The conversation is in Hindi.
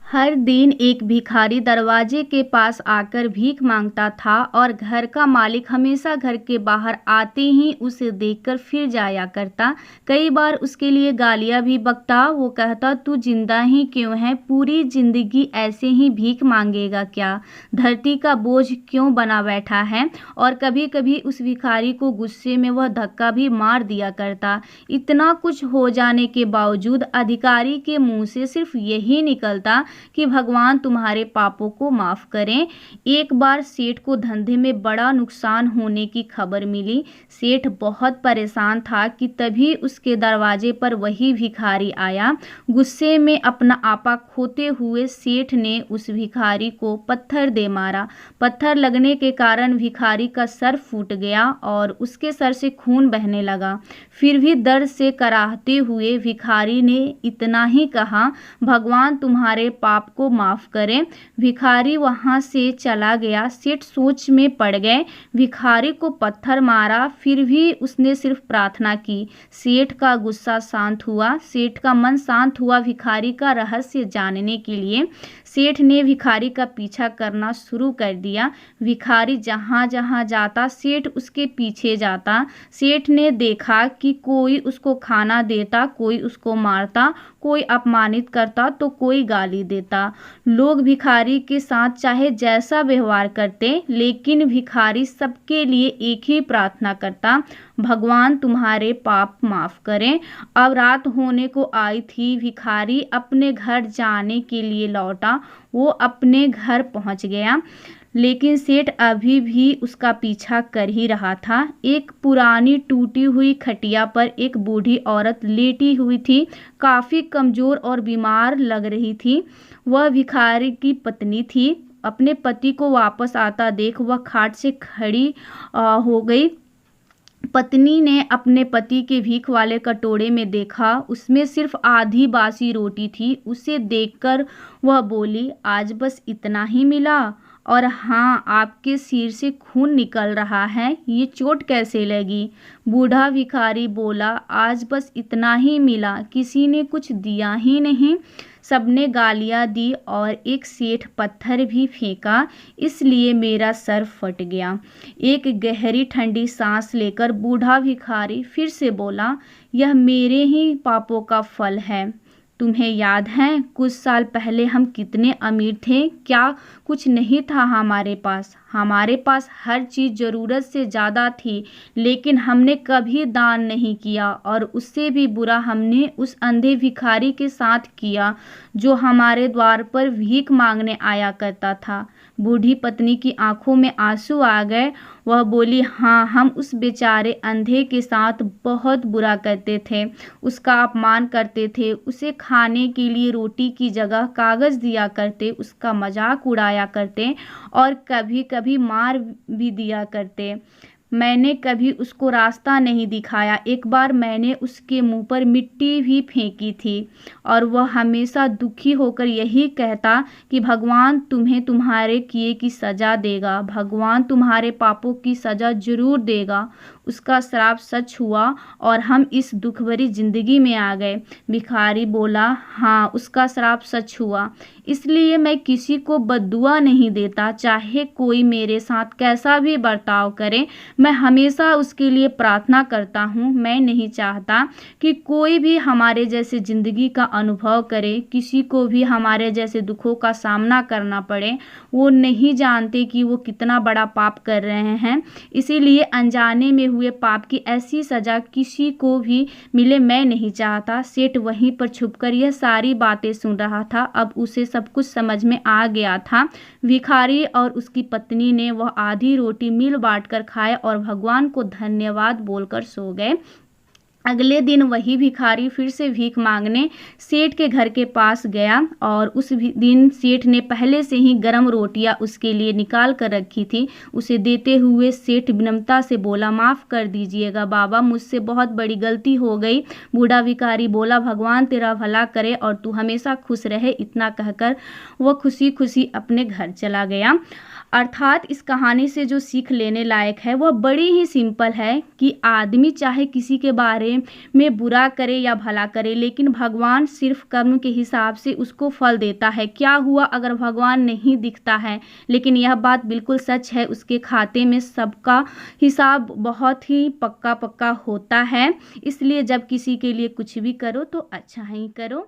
हर दिन एक भिखारी दरवाजे के पास आकर भीख मांगता था और घर का मालिक हमेशा घर के बाहर आते ही उसे देखकर फिर जाया करता। कई बार उसके लिए गालियां भी बकता। वो कहता, तू जिंदा ही क्यों है? पूरी जिंदगी ऐसे ही भीख मांगेगा क्या? धरती का बोझ क्यों बना बैठा है? और कभी कभी उस भिखारी को गुस्से में वह धक्का भी मार दिया करता। इतना कुछ हो जाने के बावजूद अधिकारी के मुंह से सिर्फ यही निकलता कि भगवान तुम्हारे पापों को माफ करें। एक बार सेठ को धंधे में बड़ा नुकसान होने की खबर मिली। सेठ बहुत परेशान था कि तभी उसके दरवाजे पर वही भिखारी आया। गुस्से में अपना आपा खोते हुए सेठ ने उस भिखारी को पत्थर दे मारा। पत्थर लगने के कारण भिखारी का सर फूट गया और उसके सर से खून बहने लगा। फिर भी दर्द से कराहते हुए भिखारी ने इतना ही कहा, भगवान तुम्हारे पाप को माफ करें। भिखारी वहां से चला गया। सेठ सोच में पड़ गए। भिखारी को पत्थर मारा, फिर भी उसने सिर्फ प्रार्थना की। सेठ का गुस्सा शांत हुआ। सेठ का मन शांत हुआ भिखारी का रहस्य जानने के लिए। सेठ ने भिखारी का पीछा करना शुरू कर दिया। भिखारी जहां जहां जाता सेठ उसके पीछे जाता। सेठ ने देखा कि कोई उसको खाना देता, कोई उसको मारता, कोई अपमानित करता तो कोई गाली देता। लोग भिखारी के साथ चाहे जैसा व्यवहार करते, लेकिन भिखारी सबके लिए एक ही प्रार्थना करता, भगवान तुम्हारे पाप माफ करें। अब रात होने को आई थी। भिखारी अपने घर जाने के लिए लौटा। वो अपने घर पहुंच गया, लेकिन सेठ अभी भी उसका पीछा कर ही रहा था। एक पुरानी टूटी हुई खटिया पर एक बूढ़ी औरत लेटी हुई थी। काफी कमजोर और बीमार लग रही थी। वह भिखारी की पत्नी थी। अपने पति को वापस आता देख वह खाट से खड़ी हो गई। पत्नी ने अपने पति के भीख वाले कटोरे में देखा, उसमें सिर्फ आधी बासी रोटी थी। उसे देखकर वह बोली, आज बस इतना ही मिला? और हाँ, आपके सिर से खून निकल रहा है, ये चोट कैसे लगी? बूढ़ा भिखारी बोला, आज बस इतना ही मिला, किसी ने कुछ दिया ही नहीं। सबने गालियां दी और एक सेठ पत्थर भी फेंका, इसलिए मेरा सर फट गया। एक गहरी ठंडी सांस लेकर बूढ़ा भिखारी फिर से बोला, यह मेरे ही पापों का फल है। तुम्हें याद है कुछ साल पहले हम कितने अमीर थे? क्या कुछ नहीं था हमारे पास? हमारे पास हर चीज़ ज़रूरत से ज़्यादा थी, लेकिन हमने कभी दान नहीं किया। और उससे भी बुरा हमने उस अंधे भिखारी के साथ किया जो हमारे द्वार पर भीख मांगने आया करता था। बूढ़ी पत्नी की आंखों में आंसू आ गए। वह बोली, हाँ, हम उस बेचारे अंधे के साथ बहुत बुरा करते थे, उसका अपमान करते थे, उसे खाने के लिए रोटी की जगह कागज़ दिया करते, उसका मजाक उड़ाया करते और कभी कभी मार भी दिया करते। मैंने कभी उसको रास्ता नहीं दिखाया। एक बार मैंने उसके मुंह पर मिट्टी भी फेंकी थी और वह हमेशा दुखी होकर यही कहता कि भगवान तुम्हें तुम्हारे किए की सज़ा देगा, भगवान तुम्हारे पापों की सज़ा जरूर देगा। उसका श्राप सच हुआ और हम इस दुख भरी जिंदगी में आ गए। भिखारी बोला, हाँ, उसका श्राप सच हुआ, इसलिए मैं किसी को बद्दुआ नहीं देता। चाहे कोई मेरे साथ कैसा भी बर्ताव करे, मैं हमेशा उसके लिए प्रार्थना करता हूँ। मैं नहीं चाहता कि कोई भी हमारे जैसे जिंदगी का अनुभव करे, किसी को भी हमारे जैसे दुखों का सामना करना पड़े। वो नहीं जानते कि वो कितना बड़ा पाप कर रहे हैं, इसीलिए अनजाने में हुए पाप की ऐसी सजा किसी को भी मिले मैं नहीं चाहता। सेठ वहीं पर छुपकर यह सारी बातें सुन रहा था। अब उसे सब कुछ समझ में आ गया था। भिखारी और उसकी पत्नी ने वह आधी रोटी मिल बांटकर खाए और भगवान को धन्यवाद बोलकर सो गए। अगले दिन वही भिखारी फिर से भीख मांगने सेठ के घर के पास गया और उस दिन सेठ ने पहले से ही गर्म रोटियां उसके लिए निकाल कर रखी थी। उसे देते हुए सेठ विनम्रता से बोला, माफ़ कर दीजिएगा बाबा, मुझसे बहुत बड़ी गलती हो गई। बूढ़ा भिखारी बोला, भगवान तेरा भला करे और तू हमेशा खुश रहे। इतना कहकर वह खुशी खुशी अपने घर चला गया। अर्थात इस कहानी से जो सीख लेने लायक है वह बड़ी ही सिंपल है कि आदमी चाहे किसी के बारे बारे में बुरा करे या भला करे, लेकिन भगवान सिर्फ कर्म के हिसाब से उसको फल देता है। क्या हुआ अगर भगवान नहीं दिखता है, लेकिन यह बात बिल्कुल सच है, उसके खाते में सबका हिसाब बहुत ही पक्का होता है। इसलिए जब किसी के लिए कुछ भी करो तो अच्छा ही करो।